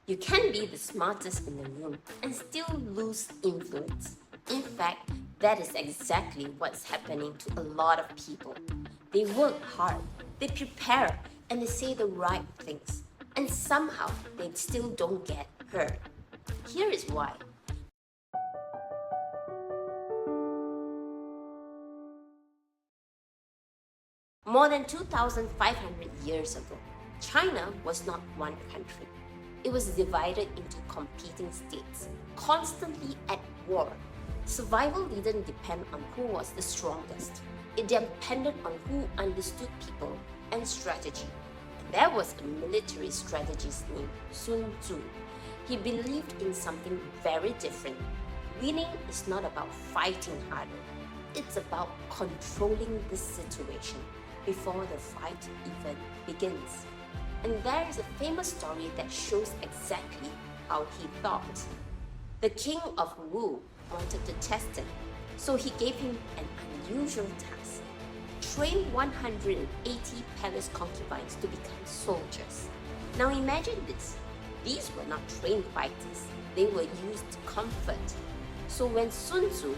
You can be the smartest in the room and still lose influence. In fact, that is exactly what's happening to a lot of people. They work hard, they prepare, and they say the right things, and somehow they still don't get heard. Here is why. More than 2,500 years ago, China was not one country. It was divided into competing states, constantly at war. Survival didn't depend on who was the strongest. It depended on who understood people and strategy. And there was a military strategist named Sun Tzu. He believed in something very different. Winning is not about fighting harder. It's about controlling the situation before the fight even begins. And there is a famous story that shows exactly how he thought. The king of Wu wanted to test him, so he gave him an unusual task. Train 180 palace concubines to become soldiers. Now imagine this. These were not trained fighters. They were used to comfort. So when Sun Tzu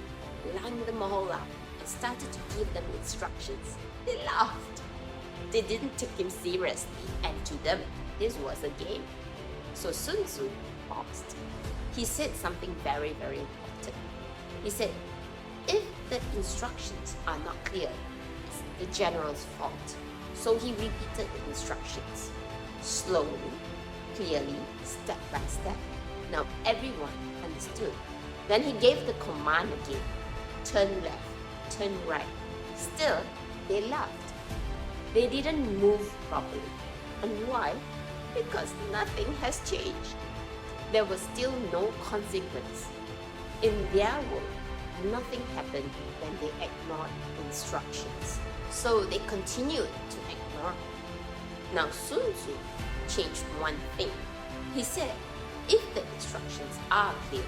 lined them all up and started to give them instructions, they laughed. They didn't take him seriously, and to them, this was a game. So Sun Tzu paused. He said something very, very important. He said, if the instructions are not clear, it's the general's fault. So he repeated the instructions, slowly, clearly, step by step. Now everyone understood. Then he gave the command again, turn left, turn right. Still, they laughed. They didn't move properly. And why? Because nothing has changed. There was still no consequence. In their world, nothing happened when they ignored instructions. So they continued to ignore. Now Sun Tzu changed one thing. He said, if the instructions are clear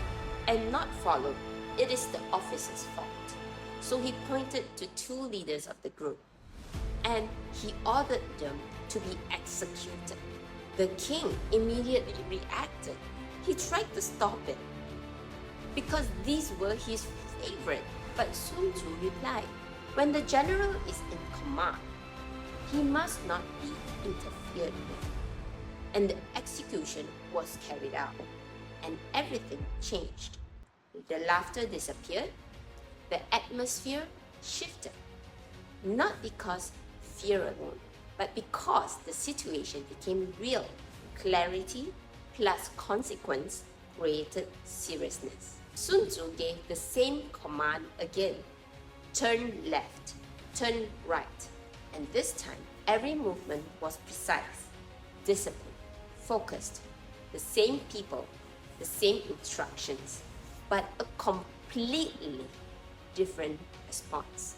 and not followed, it is the officer's fault. So he pointed to two leaders of the group, and he ordered them to be executed. The king immediately reacted. He tried to stop it because these were his favorite. But Sun Tzu replied, when the general is in command, he must not be interfered with. And the execution was carried out, and everything changed. The laughter disappeared, the atmosphere shifted. Not because fear alone, but because the situation became real. Clarity plus consequence created seriousness. Sun Tzu gave the same command again. Turn left, turn right. And this time, every movement was precise, disciplined, focused. The same people, the same instructions, but a completely different response.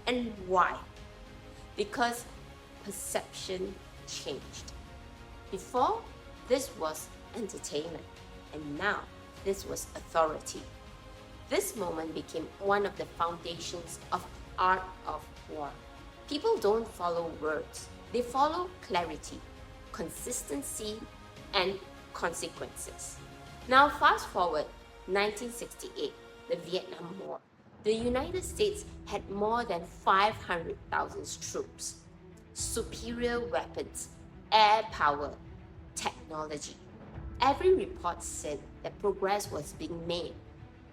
And why? Because perception changed. Before, this was entertainment, and now this was authority. This moment became one of the foundations of art of war. People don't follow words, they follow clarity, consistency, and consequences. Now fast forward 1968, the Vietnam War. The United States had more than 500,000 troops, superior weapons, air power, technology. Every report said that progress was being made.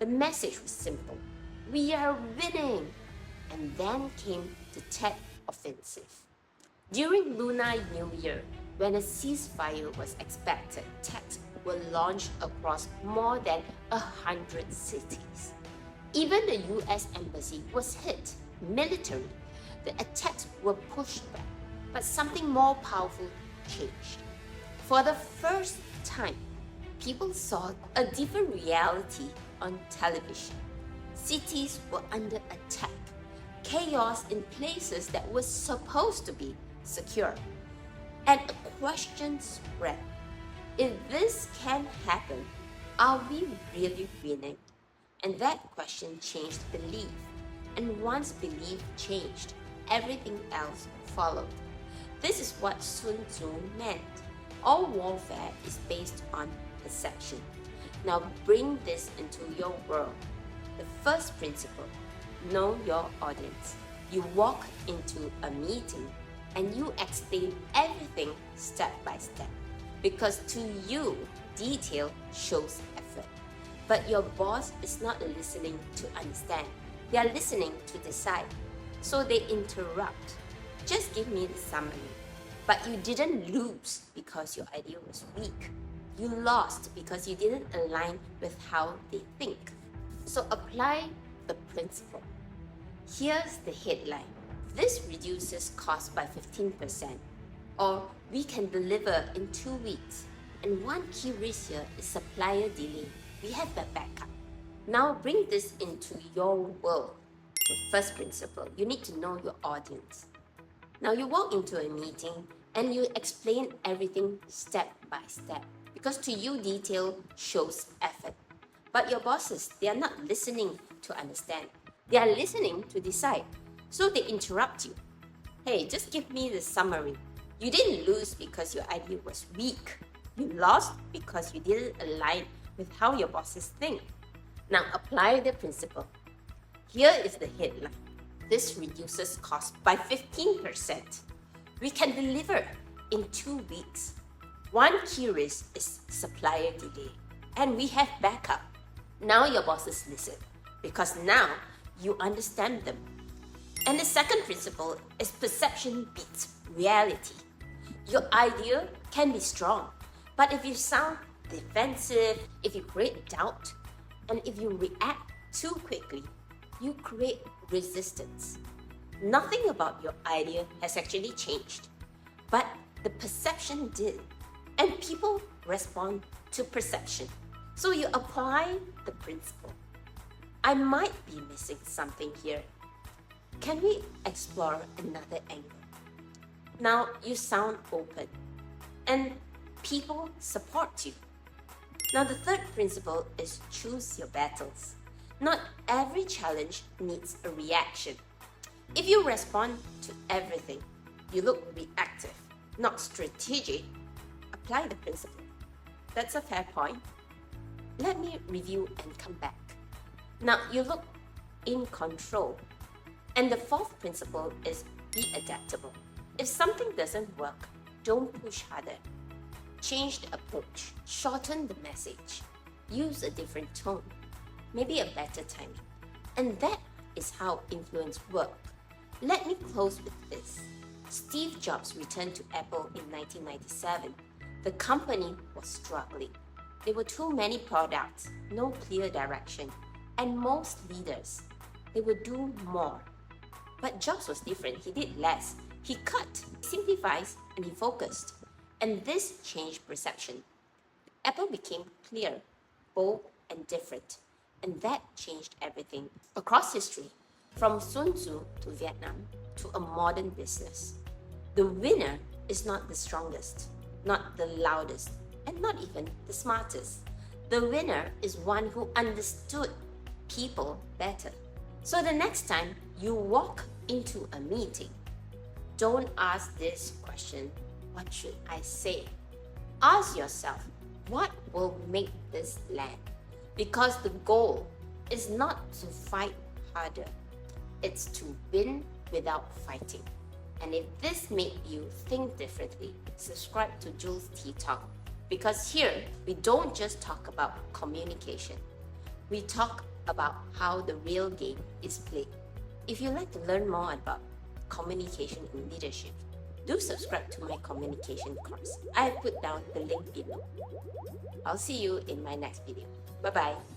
The message was simple. We are winning. And then came the Tet Offensive. During Lunar New Year, when a ceasefire was expected, Tet were launched across more than 100 cities. Even the US Embassy was hit militarily. The attacks were pushed back, but something more powerful changed. For the first time, people saw a different reality on television. Cities were under attack, chaos in places that were supposed to be secure. And a question spread. If this can happen, are we really winning? And that question changed belief. And once belief changed, everything else followed. This is what Sun Tzu meant. All warfare is based on perception. Now bring this into your world. The first principle, know your audience. You walk into a meeting and you explain everything step by step, because to you, detail shows effort. But your boss is not listening to understand. They are listening to decide. So they interrupt. Just give me the summary. But you didn't lose because your idea was weak. You lost because you didn't align with how they think. So apply the principle. Here's the headline. This reduces cost by 15%. Or we can deliver in 2 weeks. And one key risk here is supplier delay. We have the backup. Now bring this into your world. The first principle, you need to know your audience. Now you walk into a meeting and you explain everything step by step, because to you detail shows effort. But your bosses, they are not listening to understand. They are listening to decide. So they interrupt you. Hey, just give me the summary. You didn't lose because your idea was weak. You lost because you didn't align with how your bosses think. Now apply the principle. Here is the headline. This reduces cost by 15%. We can deliver in 2 weeks. One key risk is supplier delay. And we have backup. Now your bosses listen, because now you understand them. And the second principle is perception beats reality. Your idea can be strong, but if you sound defensive, if you create doubt, and if you react too quickly, you create resistance. Nothing about your idea has actually changed, but the perception did, and people respond to perception. So you apply the principle. I might be missing something here. Can we explore another angle? Now you sound open, and people support you. Now the third principle is choose your battles. Not every challenge needs a reaction. If you respond to everything, you look reactive, not strategic. Apply the principle. That's a fair point. Let me review and come back. Now you look in control. And the fourth principle is be adaptable. If something doesn't work, don't push harder. Change the approach, shorten the message, use a different tone, maybe a better timing. And that is how influence works. Let me close with this. Steve Jobs returned to Apple in 1997. The company was struggling. There were too many products, no clear direction, and most leaders, they would do more. But Jobs was different. He did less. He cut, he simplified, and he focused. And this changed perception. Apple became clear, bold, and different. And that changed everything across history, from Sun Tzu to Vietnam to a modern business. The winner is not the strongest, not the loudest, and not even the smartest. The winner is one who understood people better. So the next time you walk into a meeting, don't ask this question, what should I say? Ask yourself, what will make this land? Because the goal is not to fight harder, it's to win without fighting. And if this made you think differently, subscribe to Jules Tea Talk. Because here, we don't just talk about communication. We talk about how the real game is played. If you'd like to learn more about communication in leadership, do subscribe to my communication course. I have put down the link below. I'll see you in my next video. Bye-bye.